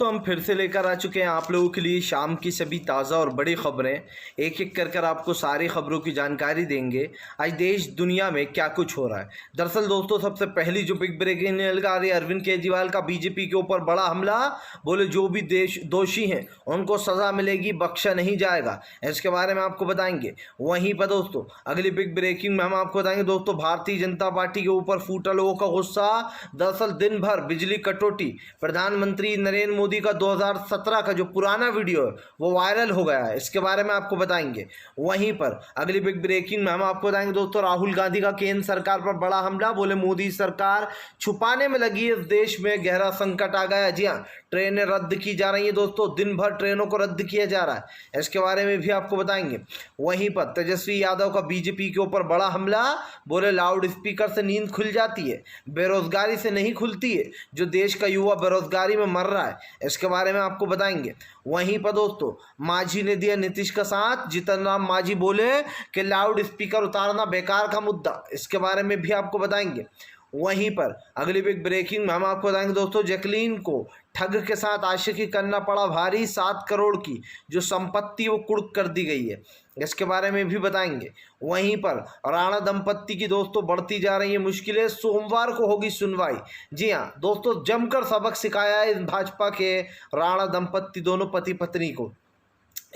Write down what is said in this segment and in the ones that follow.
तो हम फिर से लेकर आ चुके हैं आप लोगों के लिए शाम की सभी ताज़ा और बड़ी खबरें। एक एक कर आपको सारी खबरों की जानकारी देंगे। आज देश दुनिया में क्या कुछ हो रहा है। दरअसल दोस्तों, सबसे पहली जो बिग ब्रेकिंग न्यूज़ आ रही है, अरविंद केजरीवाल का बीजेपी के ऊपर बड़ा हमला। बोले जो भी देश दोषी हैं उनको सज़ा मिलेगी, बख्शा नहीं जाएगा। इसके बारे में आपको बताएंगे। वहीं पर दोस्तों अगली बिग ब्रेकिंग में हम आपको बताएंगे दोस्तों, भारतीय जनता पार्टी के ऊपर फूटा लोगों का गुस्सा। दरअसल दिन भर बिजली कटौती, प्रधानमंत्री नरेंद्र मोदी का 2017 का जो पुराना वीडियो है वो वायरल हो गया है। इसके बारे में आपको बताएंगे। वहीं पर अगली बिग ब्रेकिंग में हम आपको बताएंगे दोस्तों, राहुल गांधी का केंद्र सरकार पर बड़ा हमला। बोले मोदी सरकार छुपाने में लगी है, इस देश में गहरा संकट आ गया। जी हाँ, ट्रेनें रद्द की जा रही हैं दोस्तों, दिन भर ट्रेनों को रद्द किया जा रहा है। इसके बारे में भी आपको बताएंगे। वहीं पर तेजस्वी यादव का बीजेपी के ऊपर बड़ा हमला। बोले लाउड स्पीकर से नींद खुल जाती है, बेरोजगारी से नहीं खुलती है। जो देश का युवा बेरोजगारी में मर रहा है, इसके बारे में आपको बताएंगे। वहीं पर दोस्तों मांझी ने दिया नीतीश का साथ। जीतन राम मांझी बोले कि लाउड स्पीकर उतारना बेकार का मुद्दा। इसके बारे में भी आपको बताएंगे। वहीं पर अगली बिग ब्रेकिंग में हम आपको बताएंगे दोस्तों, जैकलीन को ठग के साथ आशिकी करना पड़ा भारी। 7 करोड़ की जो संपत्ति वो कुर्क कर दी गई है, इसके बारे में भी बताएंगे। वहीं पर राणा दंपत्ति की दोस्तों बढ़ती जा रही है मुश्किलें, सोमवार को होगी सुनवाई। जी हाँ दोस्तों, जमकर सबक सिखाया है भाजपा के राणा दंपत्ति दोनों पति पत्नी को।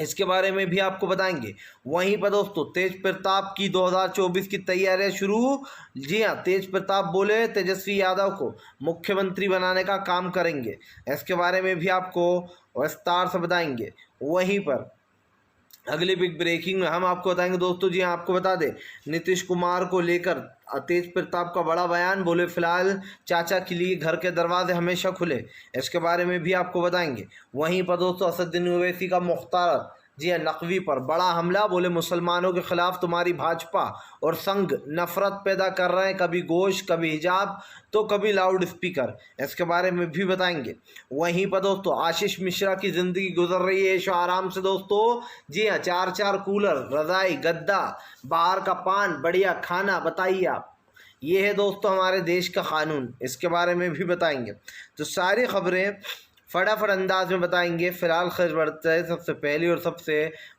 इसके बारे में भी आपको बताएंगे। वहीं पर दोस्तों तेज प्रताप की 2024 की तैयारियां शुरू। जी हाँ, तेज प्रताप बोले तेजस्वी यादव को मुख्यमंत्री बनाने का काम करेंगे। इसके बारे में भी आपको विस्तार से बताएंगे। वहीं पर अगली बिग ब्रेकिंग में हम आपको बताएंगे दोस्तों, जी हाँ आपको बता दें, नीतीश कुमार को लेकर तेज प्रताप का बड़ा बयान। बोले फिलहाल चाचा के लिए घर के दरवाजे हमेशा खुले। इसके बारे में भी आपको बताएंगे। वहीं पर दोस्तों असदुद्दीन ओवैसी का मुख्तार, जी हाँ, नकवी पर बड़ा हमला। बोले मुसलमानों के खिलाफ तुम्हारी भाजपा और संघ नफरत पैदा कर रहे हैं, कभी गोश्त, कभी हिजाब, तो कभी लाउड स्पीकर। इसके बारे में भी बताएंगे। वहीं पर दोस्तों आशीष मिश्रा की ज़िंदगी गुजर रही है ऐशो आराम से दोस्तों। जी हाँ, 4 कूलर, रज़ाई, गद्दा, बाहर का पान, बढ़िया खाना। बताइए आप, ये है दोस्तों हमारे देश का कानून। इसके बारे में भी बताएंगे। तो सारी खबरें फटाफट अंदाज में बताएंगे। फिलहाल खबर बढ़ता है सबसे पहली और सबसे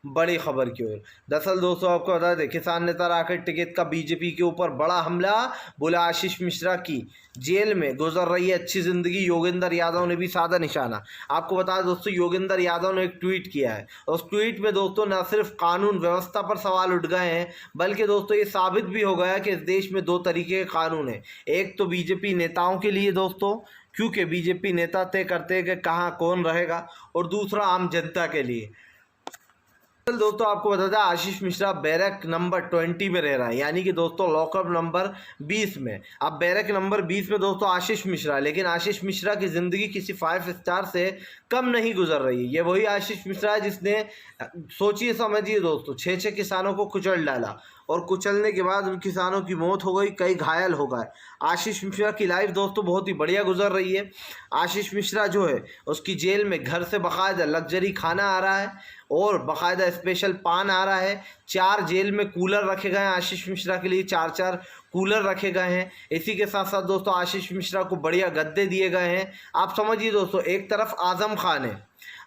बड़ी खबर की ओर। दरअसल दोस्तों आपको बता दें, किसान नेता राकेश टिकैत का बीजेपी के ऊपर बड़ा हमला। बोला आशीष मिश्रा की जेल में गुजर रही है अच्छी ज़िंदगी, योगेंद्र यादव ने भी साधा निशाना। आपको बता दें दोस्तों, योगेंद्र यादव ने एक ट्वीट किया है। उस ट्वीट में दोस्तों न सिर्फ कानून व्यवस्था पर सवाल उठ गए हैं, बल्कि दोस्तों ये साबित भी हो गया कि इस देश में 2 तरीके के कानून हैं। एक तो बीजेपी नेताओं के लिए दोस्तों, क्योंकि बीजेपी नेता तय करते हैं कि कहाँ कौन रहेगा, और दूसरा आम जनता के लिए। दोस्तों आपको बता दें, आशीष मिश्रा बैरक नंबर 20 में रह रहा है, यानी कि दोस्तों लॉकअप नंबर 20 में। अब बैरक नंबर 20 में दोस्तों आशीष मिश्रा, लेकिन आशीष मिश्रा की ज़िंदगी किसी 5 स्टार से कम नहीं गुजर रही है। ये वही आशीष मिश्रा है जिसने, सोचिए समझिए दोस्तों, 6 किसानों को कुचल डाला, और कुचलने के बाद उन किसानों की मौत हो गई, कई घायल हो गए। आशीष मिश्रा की लाइफ दोस्तों बहुत ही बढ़िया गुजर रही है। आशीष मिश्रा जो है उसकी जेल में घर से बाकायदा लग्जरी खाना आ रहा है और बाकायदा स्पेशल पान आ रहा है। 4 जेल में कूलर रखे गए हैं आशीष मिश्रा के लिए, 4 कूलर रखे गए हैं। इसी के साथ साथ दोस्तों आशीष मिश्रा को बढ़िया गद्दे दिए गए हैं। आप समझिए दोस्तों, एक तरफ आजम खान है।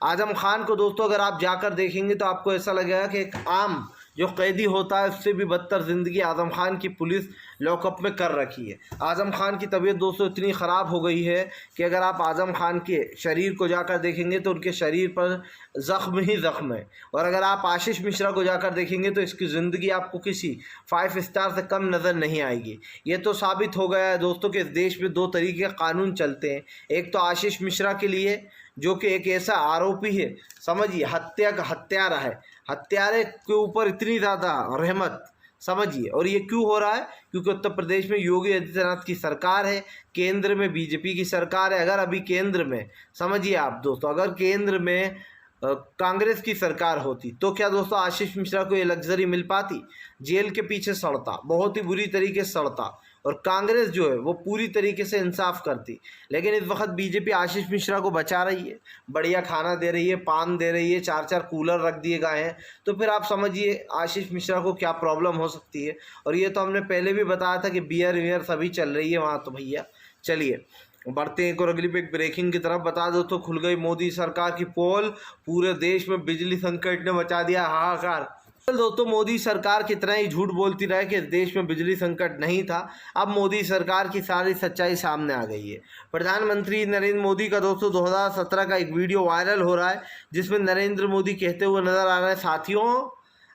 आजम खान को दोस्तों अगर आप जाकर देखेंगे तो आपको ऐसा लगेगा कि एक आम जो कैदी होता है उससे भी बदतर ज़िंदगी आज़म खान की पुलिस लॉकअप में कर रखी है। आज़म खान की तबीयत दोस्तों इतनी ख़राब हो गई है कि अगर आप आज़म खान के शरीर को जाकर देखेंगे तो उनके शरीर पर ज़ख्म ही ज़ख्म है। और अगर आप आशीष मिश्रा को जाकर देखेंगे तो इसकी ज़िंदगी आपको किसी 5 स्टार से कम नज़र नहीं आएगी। ये तो साबित हो गया है दोस्तों कि इस देश में 2 तरीके के कानून चलते हैं। एक तो आशीष मिश्रा के लिए, जो कि एक ऐसा आरोपी है, समझिए हत्या का हत्यारा है, हत्यारे के ऊपर इतनी ज़्यादा रहमत, समझिए। और ये क्यों हो रहा है? क्योंकि उत्तर प्रदेश में योगी आदित्यनाथ की सरकार है, केंद्र में बीजेपी की सरकार है। अगर अभी केंद्र में, समझिए आप दोस्तों, अगर केंद्र में कांग्रेस की सरकार होती तो क्या दोस्तों आशीष मिश्रा को ये लग्जरी मिल पाती? जेल के पीछे सड़ता, बहुत ही बुरी तरीके से सड़ता, और कांग्रेस जो है वो पूरी तरीके से इंसाफ करती। लेकिन इस वक्त बीजेपी आशीष मिश्रा को बचा रही है, बढ़िया खाना दे रही है, पान दे रही है, 4 कूलर रख दिए गए हैं। तो फिर आप समझिए आशीष मिश्रा को क्या प्रॉब्लम हो सकती है। और ये तो हमने पहले भी बताया था कि बियर वियर सभी चल रही है वहाँ। तो भैया चलिए बढ़ते हैं एक और अगली पे ब्रेकिंग की तरफ। बता दो तो खुल गई मोदी सरकार की पोल, पूरे देश में बिजली संकट ने मचा दिया हाहाकार। दोस्तों मोदी सरकार कितना ही झूठ बोलती रहे कि देश में बिजली संकट नहीं था, अब मोदी सरकार की सारी सच्चाई सामने आ गई है। प्रधानमंत्री नरेंद्र मोदी का दोस्तों 2017 का एक वीडियो वायरल हो रहा है, जिसमें नरेंद्र मोदी कहते हुए नजर आ रहे हैं, साथियों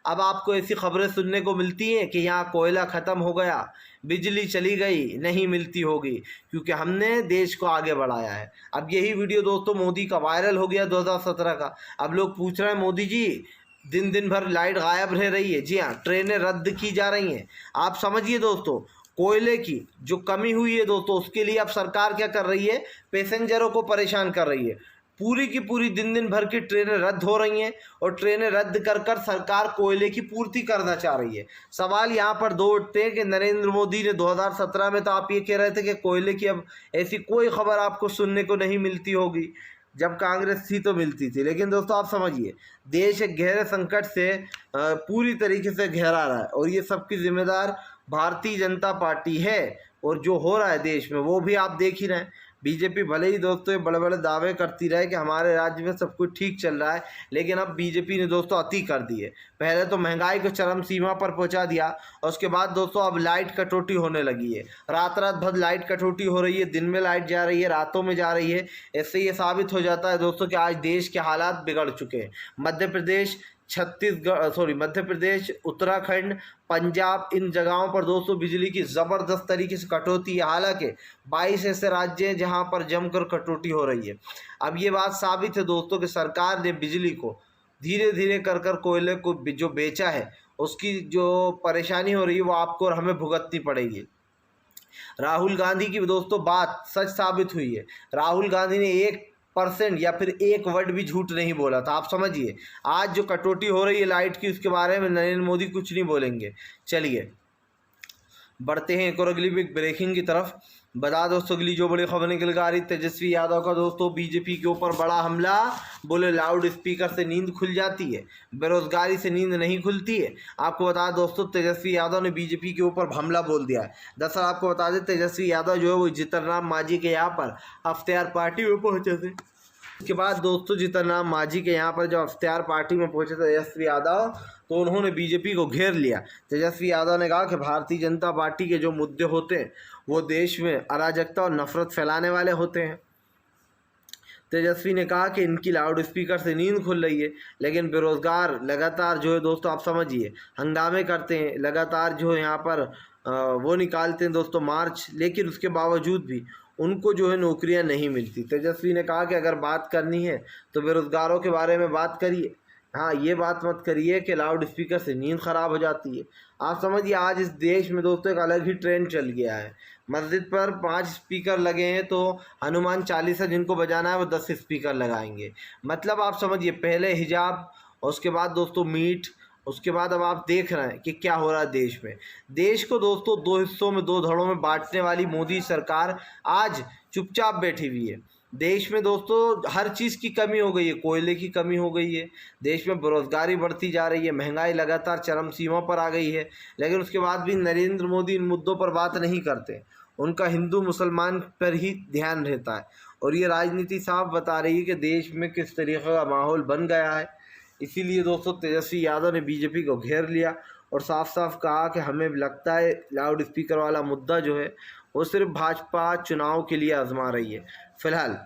अब आपको ऐसी खबरें सुनने को मिलती हैं कि यहाँ कोयला ख़त्म हो गया, बिजली चली गई, नहीं मिलती होगी, क्योंकि हमने देश को आगे बढ़ाया है। अब यही वीडियो दोस्तों मोदी का वायरल हो गया 2017 का। अब लोग पूछ रहे हैं, मोदी जी दिन दिन भर लाइट गायब रह रही है। जी हाँ, ट्रेनें रद्द की जा रही हैं। आप समझिए दोस्तों, कोयले की जो कमी हुई है दोस्तों, उसके लिए अब सरकार क्या कर रही है, पैसेंजरों को परेशान कर रही है। पूरी की पूरी दिन दिन भर की ट्रेनें रद्द हो रही हैं और ट्रेनें रद्द कर कर सरकार कोयले की पूर्ति करना चाह रही है। सवाल यहाँ पर दो उठते हैं कि नरेंद्र मोदी ने 2017 में तो आप ये कह रहे थे कि कोयले की अब ऐसी कोई खबर आपको सुनने को नहीं मिलती होगी, जब कांग्रेस थी तो मिलती थी। लेकिन दोस्तों आप समझिए, देश एक गहरे संकट से पूरी तरीके से घेरा रहा है और ये सबकी जिम्मेदार भारतीय जनता पार्टी है। और जो हो रहा है देश में वो भी आप देख ही रहे हैं। बीजेपी भले ही दोस्तों ये बड़े बड़े दावे करती रहे कि हमारे राज्य में सब कुछ ठीक चल रहा है, लेकिन अब बीजेपी ने दोस्तों अति कर दी है। पहले तो महंगाई को चरम सीमा पर पहुंचा दिया और उसके बाद दोस्तों अब लाइट कटौती होने लगी है। रात रात भर लाइट कटौती हो रही है, दिन में लाइट जा रही है, रातों में जा रही है। इससे ये साबित हो जाता है दोस्तों कि आज देश के हालात बिगड़ चुके हैं। मध्य प्रदेश, उत्तराखंड, पंजाब, इन जगहों पर दोस्तों बिजली की ज़बरदस्त तरीके से कटौती है। हालांकि 22 ऐसे राज्य हैं जहां पर जमकर कटौती हो रही है। अब ये बात साबित है दोस्तों कि सरकार ने बिजली को धीरे धीरे कर कर कोयले को जो बेचा है, उसकी जो परेशानी हो रही है वो आपको और हमें भुगतनी पड़ेगी। राहुल गांधी की दोस्तों बात सच साबित हुई है। राहुल गांधी ने 1% या फिर एक वर्ड भी झूठ नहीं बोला था। आप समझिए, आज जो कटौती हो रही है लाइट की, उसके बारे में नरेंद्र मोदी कुछ नहीं बोलेंगे। चलिए बढ़ते हैं एक और अगली ब्रेकिंग की तरफ। बता दोस्तों अगली जो बड़ी खबर निकल कर आ रही, तेजस्वी यादव का दोस्तों बीजेपी के ऊपर बड़ा हमला। बोले लाउड स्पीकर से नींद खुल जाती है, बेरोजगारी से नींद नहीं खुलती है। आपको बता दोस्तों तेजस्वी यादव ने बीजेपी के ऊपर हमला बोल दिया है। दरअसल आपको बता दें, तेजस्वी यादव जो है वो जीतनराम मांझी के यहाँ पर अख्तियार पार्टी में पहुँचे थे। उसके बाद दोस्तों जीतनराम मांझी के यहाँ पर जब अख्तियार पार्टी में पहुंचे तेजस्वी यादव, तो उन्होंने बीजेपी को घेर लिया। तेजस्वी यादव ने कहा कि भारतीय जनता पार्टी के जो मुद्दे होते हैं वो देश में अराजकता और नफरत फैलाने वाले होते हैं। तेजस्वी ने कहा कि इनकी लाउड स्पीकर से नींद खुल रही है, लेकिन बेरोजगार लगातार जो है दोस्तों आप समझिए हंगामे करते हैं, लगातार जो है यहाँ पर वो निकालते हैं दोस्तों मार्च, लेकिन उसके बावजूद भी उनको जो है नौकरियां नहीं मिलती। तेजस्वी ने कहा कि अगर बात करनी है तो बेरोजगारों के बारे में बात करिए, हाँ ये बात मत करिए कि लाउड स्पीकर से नींद खराब हो जाती है। आप समझिए आज इस देश में दोस्तों एक अलग ही ट्रेंड चल गया है। मस्जिद पर 5 स्पीकर लगे हैं तो हनुमान चालीसा जिनको बजाना है वो 10 स्पीकर लगाएंगे। मतलब आप समझिए, पहले हिजाब, उसके बाद दोस्तों मीट, उसके बाद अब आप देख रहे हैं कि क्या हो रहा है देश में। देश को दोस्तों 2 हिस्सों में, 2 धड़ों में बांटने वाली मोदी सरकार आज चुपचाप बैठी हुई है। देश में दोस्तों हर चीज़ की कमी हो गई है, कोयले की कमी हो गई है, देश में बेरोजगारी बढ़ती जा रही है, महंगाई लगातार चरम सीमा पर आ गई है। लेकिन उसके बाद भी नरेंद्र मोदी इन मुद्दों पर बात नहीं करते। उनका हिंदू मुसलमान पर ही ध्यान रहता है और ये राजनीति साफ बता रही है कि देश में किस तरीके का माहौल बन गया है। इसीलिए दोस्तों तेजस्वी यादव ने बीजेपी को घेर लिया और साफ साफ कहा कि हमें लगता है लाउड स्पीकर वाला मुद्दा जो है वो सिर्फ भाजपा चुनाव के लिए आजमा रही है फिलहाल।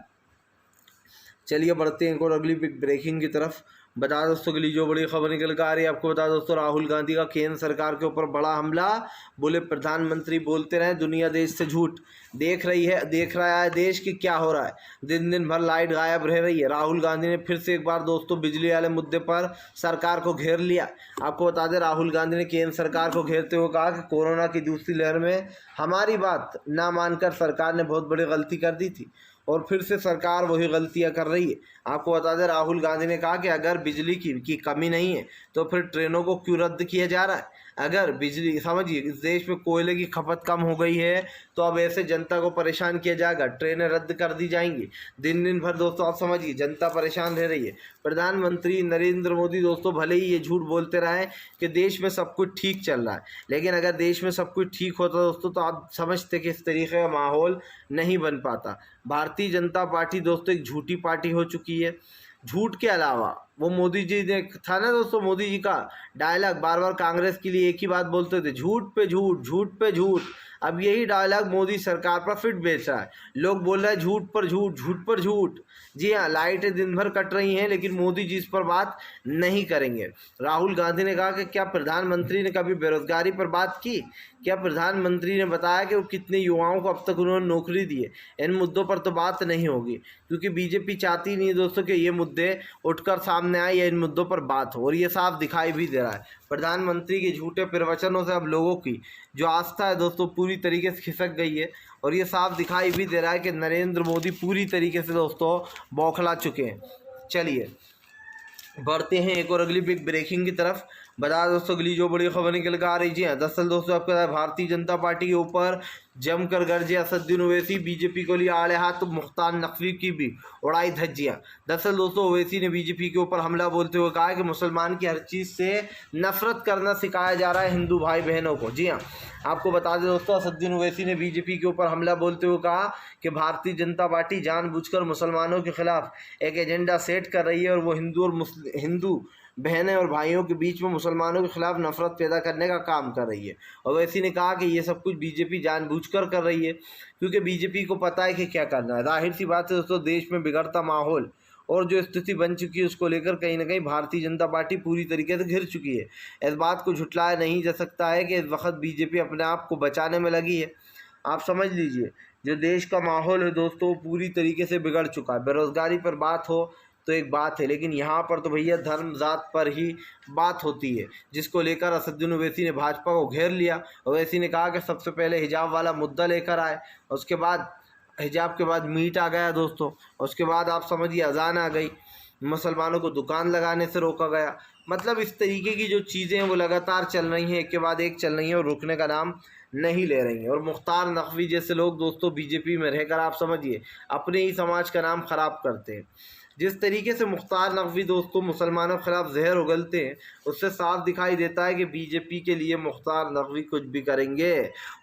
चलिए बढ़ते हैं और अगली ब्रेकिंग की तरफ। बता दोस्तों अगली जो बड़ी खबर निकल कर आ रही है, आपको बता दोस्तों राहुल गांधी का केंद्र सरकार के ऊपर बड़ा हमला। बोले प्रधानमंत्री बोलते रहे, दुनिया देश से झूठ देख रहा है देश की क्या हो रहा है, दिन दिन भर लाइट गायब रह रही है। राहुल गांधी ने फिर से एक बार दोस्तों बिजली वाले मुद्दे पर सरकार को घेर लिया। आपको बता दें राहुल गांधी ने केंद्र सरकार को घेरते हुए कहा कि कोरोना की दूसरी लहर में हमारी बात ना मानकर सरकार ने बहुत बड़ी गलती कर दी थी और फिर से सरकार वही गलतियां कर रही है। आपको बता दें राहुल गांधी ने कहा कि अगर बिजली की कमी नहीं है तो फिर ट्रेनों को क्यों रद्द किया जा रहा है। अगर बिजली, समझिए, इस देश में कोयले की खपत कम हो गई है तो अब ऐसे जनता को परेशान किया जाएगा, ट्रेनें रद्द कर दी जाएंगी। दिन दिन भर दोस्तों आप समझिए जनता परेशान रह रही है। प्रधानमंत्री नरेंद्र मोदी दोस्तों भले ही ये झूठ बोलते रहे कि देश में सब कुछ ठीक चल रहा है, लेकिन अगर देश में सब कुछ ठीक होता दोस्तों तो आप समझते कि इस तरीके का माहौल नहीं बन पाता। भारतीय जनता पार्टी दोस्तों एक झूठी पार्टी हो चुकी है। झूठ के अलावा वो मोदी जी ने था ना दोस्तों, मोदी जी का डायलॉग बार बार कांग्रेस के लिए एक ही बात बोलते थे, झूठ पे झूठ, झूठ पे झूठ। अब यही डायलॉग मोदी सरकार पर फिट बेच रहा है। लोग बोल रहे हैं झूठ पर झूठ, झूठ पर झूठ। जी हाँ, लाइटें दिन भर कट रही हैं लेकिन मोदी जी इस पर बात नहीं करेंगे। राहुल गांधी ने कहा कि क्या प्रधानमंत्री ने कभी बेरोजगारी पर बात की? क्या प्रधानमंत्री ने बताया कि वो कितने युवाओं को अब तक उन्होंने नौकरी दी है? इन मुद्दों पर तो बात नहीं होगी, क्योंकि बीजेपी चाहती नहीं है दोस्तों कि ये मुद्दे उठकर सामने आए या इन मुद्दों पर बात हो, और ये साफ दिखाई भी दे रहा है। प्रधानमंत्री के झूठे प्रवचनों से अब लोगों की जो आस्था है दोस्तों पूरी तरीके से खिसक गई है, और ये साफ दिखाई भी दे रहा है कि नरेंद्र मोदी पूरी तरीके से दोस्तों बौखला चुके हैं। चलिए बढ़ते हैं एक और अगली बिग ब्रेकिंग की तरफ। बता दोस्तों अगली जो बड़ी खबर निकल कर आ रही जी, दरअसल दोस्तों आपको भारतीय जनता पार्टी के ऊपर जमकर गरजे असदुद्दीन ओवैसी। बीजेपी को लिया आड़े हाथ तो मुख्तार नकवी की भी उड़ाई धज्जियां। दरअसल दोस्तों ओवैसी ने बीजेपी के ऊपर हमला बोलते हुए कहा कि मुसलमान की हर चीज़ से नफरत करना सिखाया जा रहा है हिंदू भाई बहनों को। जी हाँ, आपको बता दें दोस्तों असदुद्दीन ओवैसी ने बीजेपी के ऊपर हमला बोलते हुए कहा कि भारतीय जनता पार्टी जानबूझकर मुसलमानों के खिलाफ एक एजेंडा सेट कर रही है और वो हिंदू बहनें और भाइयों के बीच में मुसलमानों के खिलाफ नफरत पैदा करने का काम कर रही है। ओवैसी ने कहा कि ये सब कुछ बीजेपी जानबूझकर कर रही है, क्योंकि बीजेपी को पता है कि क्या करना है। जाहिर सी बात है दोस्तों, देश में बिगड़ता माहौल और जो स्थिति बन चुकी है उसको लेकर कहीं ना कहीं भारतीय जनता पार्टी पूरी तरीके से घिर चुकी है। इस बात को झुटलाया नहीं जा सकता है कि इस वक्त बीजेपी अपने आप को बचाने में लगी है। आप समझ लीजिए जो देश का माहौल है दोस्तों पूरी तरीके से बिगड़ चुका है। बेरोजगारी पर बात हो तो एक बात है, लेकिन यहाँ पर तो भैया धर्म जात पर ही बात होती है, जिसको लेकर असदुद्दीन ओवैसी ने भाजपा को घेर लिया। ओवैसी ने कहा कि सबसे पहले हिजाब वाला मुद्दा लेकर आए, उसके बाद हिजाब के बाद मीट आ गया दोस्तों, उसके बाद आप समझिए अजान आ गई, मुसलमानों को दुकान लगाने से रोका गया। मतलब इस तरीके की जो चीज़ें हैं वो लगातार चल रही हैं, एक के बाद एक चल रही हैं और रुकने का नाम नहीं ले रही हैं। और मुख्तार नकवी जैसे लोग दोस्तों बीजेपी में रहकर आप समझिए अपने ही समाज का नाम खराब करते हैं। जिस तरीके से मुख्तार नकवी दोस्तों मुसलमानों के खिलाफ जहर उगलते हैं, उससे साफ दिखाई देता है कि बीजेपी के लिए मुख्तार नकवी कुछ भी करेंगे।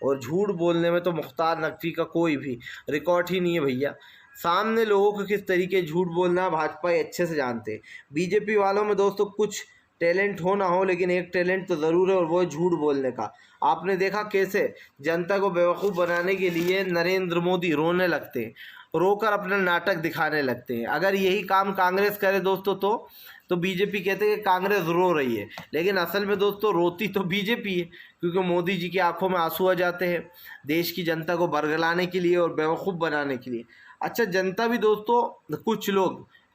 और झूठ बोलने में तो मुख्तार नकवी का कोई भी रिकॉर्ड ही नहीं है भैया। सामने लोगों को किस तरीके झूठ बोलना भाजपा अच्छे से जानते हैं। बीजेपी वालों में दोस्तों कुछ टैलेंट हो ना हो, लेकिन एक टैलेंट तो ज़रूर है और वो है झूठ बोलने का। आपने देखा कैसे जनता को बेवकूफ़ बनाने के लिए नरेंद्र मोदी रोने लगते हैं, रोकर अपना नाटक दिखाने लगते हैं। अगर यही काम कांग्रेस करे दोस्तों तो बीजेपी कहते हैं कि कांग्रेस रो रही है, लेकिन असल में दोस्तों रोती तो बीजेपी है, क्योंकि मोदी जी की आंखों में आंसू आ जाते हैं देश की जनता को बरगलाने के लिए और बेवकूफ़ बनाने के लिए। अच्छा, जनता भी दोस्तों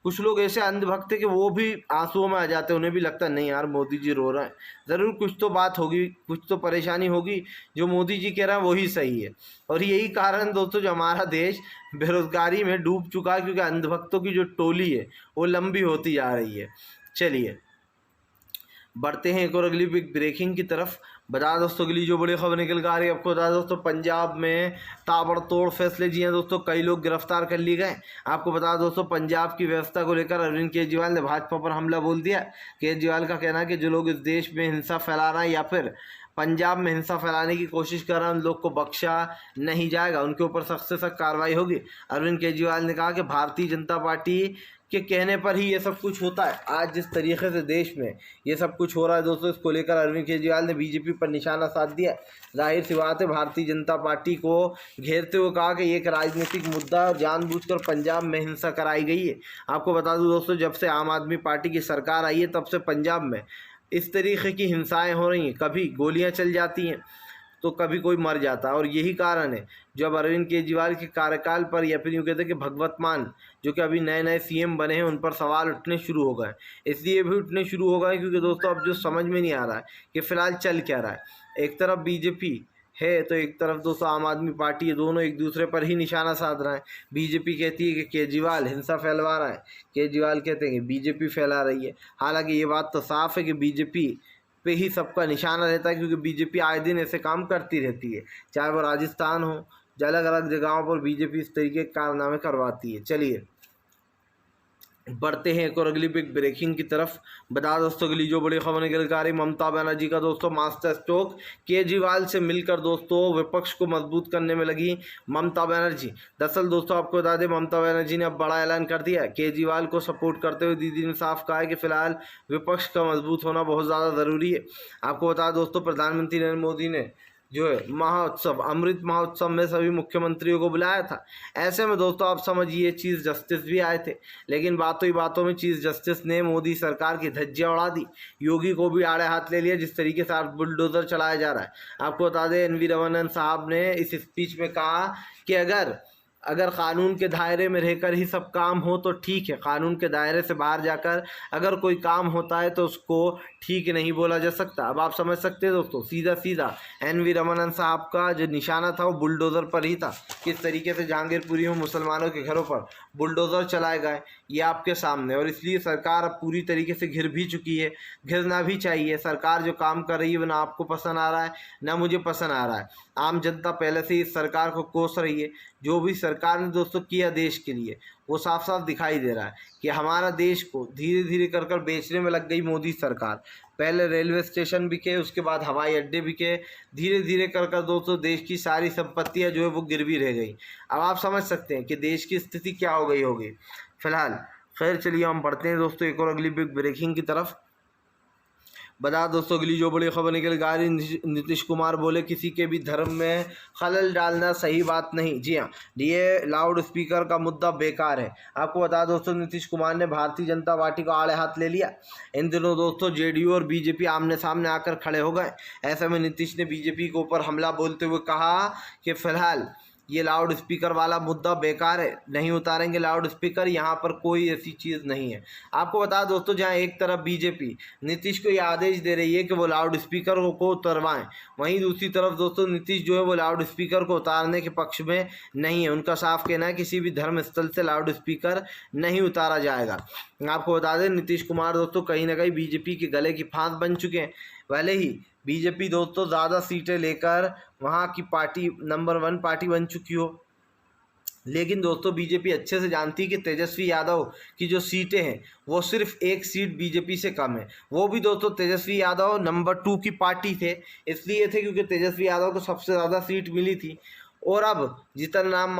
कुछ लोग ऐसे अंधभक्त है कि वो भी आंसुओं में आ जाते हैं, उन्हें भी लगता है नहीं यार मोदी जी रो रहे हैं, ज़रूर कुछ तो बात होगी, कुछ तो परेशानी होगी, जो मोदी जी कह रहे हैं वही सही है। और यही कारण दोस्तों जो हमारा देश बेरोजगारी में डूब चुका है, क्योंकि अंधभक्तों की जो टोली है वो लंबी होती जा रही है। चलिए बढ़ते हैं एक और अगली बिग ब्रेकिंग की तरफ। बता दोस्तों अगली जो बड़ी खबर निकल कर आ रही है आपको बता दोस्तों, पंजाब में ताबड़तोड़ फैसले। जी हाँ दोस्तों, कई लोग गिरफ्तार कर लिए गए। आपको बता दोस्तों पंजाब की व्यवस्था को लेकर अरविंद केजरीवाल ने भाजपा पर हमला बोल दिया। केजरीवाल का कहना है कि जो लोग इस देश में हिंसा फैला रहे हैं या फिर पंजाब में हिंसा फैलाने की कोशिश कर रहे हैं उन लोग को बख्शा नहीं जाएगा, उनके ऊपर सख्त से सख्त कार्रवाई होगी। अरविंद केजरीवाल ने कहा कि भारतीय जनता पार्टी के कहने पर ही ये सब कुछ होता है। आज जिस तरीके से देश में ये सब कुछ हो रहा है दोस्तों, इसको लेकर अरविंद केजरीवाल ने बीजेपी पर निशाना साध दिया। जाहिर सी बात है भारतीय जनता पार्टी को घेरते हुए कहा कि ये एक राजनीतिक मुद्दा जानबूझकर पंजाब में हिंसा कराई गई है। आपको बता दूं दोस्तों, जब से आम आदमी पार्टी की सरकार आई है तब से पंजाब में इस तरीके की हिंसाएं हो रही हैं। कभी गोलियां चल जाती हैं तो कभी कोई मर जाता है। और यही कारण है जब अरविंद केजरीवाल के कार्यकाल पर या फिर यूँ कहते हैं कि भगवत मान जो कि अभी नए नए सीएम बने हैं उन पर सवाल उठने शुरू हो गए। इसलिए भी उठने शुरू हो गए क्योंकि दोस्तों अब जो समझ में नहीं आ रहा है कि फ़िलहाल चल क्या रहा है। एक तरफ बीजेपी है तो एक तरफ दोस्तों आम आदमी पार्टी है, दोनों एक दूसरे पर ही निशाना साध रहे हैं। बीजेपी कहती है कि केजरीवाल हिंसा फैलवा रहा है, केजरीवाल कहते हैं कि बीजेपी फैला रही है। हालांकि ये बात तो साफ है कि बीजेपी पे ही सबका निशाना रहता है, क्योंकि बीजेपी आए दिन ऐसे काम करती रहती है, चाहे वो राजस्थान हो, अलग अलग जगहों पर बीजेपी इस तरीके के कारनामे करवाती है। चलिए बढ़ते हैं एक और अगली बिग ब्रेकिंग की तरफ। बता दोस्तों अगली जो बड़ी खबर निकल कर आ रही, ममता बनर्जी का दोस्तों मास्टर स्ट्रोक, केजरीवाल से मिलकर दोस्तों विपक्ष को मजबूत करने में लगी ममता बनर्जी। दरअसल दोस्तों आपको बता दें, ममता बनर्जी ने अब बड़ा ऐलान कर दिया। केजरीवाल को सपोर्ट करते हुए दीदी ने साफ कहा है कि फिलहाल विपक्ष का मजबूत होना बहुत ज़्यादा ज़रूरी है। आपको बता दोस्तों प्रधानमंत्री नरेंद्र मोदी ने जो है महोत्सव, अमृत महोत्सव में सभी मुख्यमंत्रियों को बुलाया था। ऐसे में दोस्तों आप समझिए चीफ जस्टिस भी आए थे, लेकिन बातों ही बातों में चीफ जस्टिस ने मोदी सरकार की धज्जियां उड़ा दी, योगी को भी आड़े हाथ ले लिया, जिस तरीके से आप बुलडोजर चलाया जा रहा है। आपको बता दें एन वी रमन साहब ने इस स्पीच में कहा कि अगर कानून के दायरे में रहकर ही सब काम हो तो ठीक है, कानून के दायरे से बाहर जाकर अगर कोई काम होता है तो उसको ठीक नहीं बोला जा सकता। अब आप समझ सकते हैं दोस्तों, सीधा सीधा एन वी रमन साहब का जो निशाना था वो बुलडोज़र पर ही था। किस तरीके से जहांगीरपुरी में मुसलमानों के घरों पर बुलडोज़र चलाए गए ये आपके सामने, और इसलिए सरकार अब पूरी तरीके से घिर भी चुकी है। घिरना भी चाहिए, सरकार जो काम कर रही है वो ना आपको पसंद आ रहा है ना मुझे पसंद आ रहा है। आम जनता पहले से इस सरकार को कोस रही है। जो भी सरकार ने दोस्तों किया देश के लिए वो साफ साफ दिखाई दे रहा है कि हमारा देश को धीरे धीरे कर बेचने में लग गई मोदी सरकार। पहले रेलवे स्टेशन बिके, उसके बाद हवाई अड्डे बिके, धीरे धीरे कर दोस्तों देश की सारी संपत्तियां जो है वो गिरवी रह गई। अब आप समझ सकते हैं कि देश की स्थिति क्या हो गई होगी फिलहाल। खैर चलिए हम बढ़ते हैं दोस्तों एक और अगली बिग ब्रेकिंग की तरफ। बता दोस्तों अगली जो बड़ी खबर निकल के आ रही, नीतीश कुमार बोले किसी के भी धर्म में खलल डालना सही बात नहीं। जी हाँ, ये लाउड स्पीकर का मुद्दा बेकार है। आपको बता दोस्तों नीतीश कुमार ने भारतीय जनता पार्टी को आड़े हाथ ले लिया। इन दिनों दोस्तों जेडीयू और बीजेपी आमने सामने आकर खड़े हो गए। ऐसे में नीतीश ने बीजेपी के ऊपर हमला बोलते हुए कहा कि फिलहाल ये लाउड स्पीकर वाला मुद्दा बेकार है, नहीं उतारेंगे लाउड स्पीकर, यहाँ पर कोई ऐसी चीज़ नहीं है। आपको बता दोस्तों जहाँ एक तरफ बीजेपी नीतीश को ये आदेश दे रही है कि वो लाउड स्पीकर को उतरवाएं, वहीं दूसरी तरफ दोस्तों नीतीश जो है वो लाउड स्पीकर को उतारने के पक्ष में नहीं है। उनका साफ कहना है किसी भी धर्म स्थल से लाउड स्पीकर नहीं उतारा जाएगा। आपको बता दें नीतीश कुमार दोस्तों कहीं ना कहीं बीजेपी के गले की फांस बन चुके हैं। भले ही बीजेपी दोस्तों ज़्यादा सीटें लेकर वहाँ की पार्टी नंबर 1 पार्टी बन चुकी हो, लेकिन दोस्तों बीजेपी अच्छे से जानती है कि तेजस्वी यादव की जो सीटें हैं वो सिर्फ एक सीट बीजेपी से कम है। वो भी दोस्तों तेजस्वी यादव नंबर 2 की पार्टी थे, इसलिए थे क्योंकि तेजस्वी यादव को सबसे ज़्यादा सीट मिली थी। और अब जितना नाम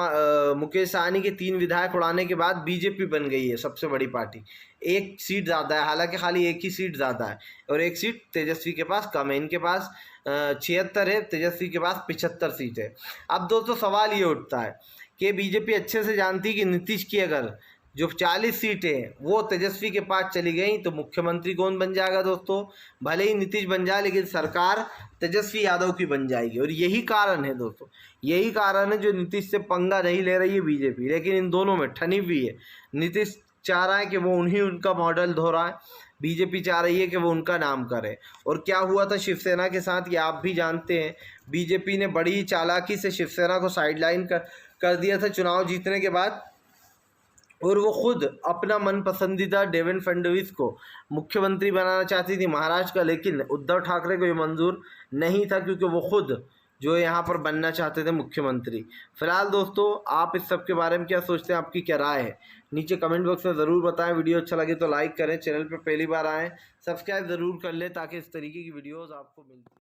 मुकेश सहनी के 3 विधायक उड़ाने के बाद बीजेपी बन गई है सबसे बड़ी पार्टी। एक सीट ज़्यादा है, हालांकि खाली एक ही सीट ज़्यादा है और एक सीट तेजस्वी के पास कम है। इनके पास 76 है, तेजस्वी के पास 75 सीट है। अब दोस्तों सवाल ये उठता है कि बीजेपी अच्छे से जानती है कि नीतीश की अगर जो 40 सीटें हैं वो तेजस्वी के पास चली गई तो मुख्यमंत्री कौन बन जाएगा दोस्तों? भले ही नीतीश बन जाए लेकिन सरकार तेजस्वी यादव की बन जाएगी। और यही कारण है दोस्तों, यही कारण है जो नीतीश से पंगा नहीं ले रही है बीजेपी, लेकिन इन दोनों में ठनी हुई है। नीतीश चाह रहा है कि वो उनका मॉडल दोहराए, बीजेपी चाह रही है कि वो उनका नाम करे। और क्या हुआ था शिवसेना के साथ ये आप भी जानते हैं। बीजेपी ने बड़ी चालाकी से शिवसेना को साइडलाइन कर दिया था चुनाव जीतने के बाद, और वो खुद अपना मन पसंदीदा देवेंद्र फडणवीस को मुख्यमंत्री बनाना चाहती थी महाराष्ट्र का, लेकिन उद्धव ठाकरे को ये मंजूर नहीं था क्योंकि वो खुद जो है यहाँ पर बनना चाहते थे मुख्यमंत्री। फिलहाल दोस्तों आप इस सब के बारे में क्या सोचते हैं, आपकी क्या राय है, नीचे कमेंट बॉक्स में ज़रूर बताएं। वीडियो अच्छा लगे तो लाइक करें, चैनल पर पहली बार आएँ सब्सक्राइब ज़रूर कर लें ताकि इस तरीके की वीडियोज़ आपको मिलती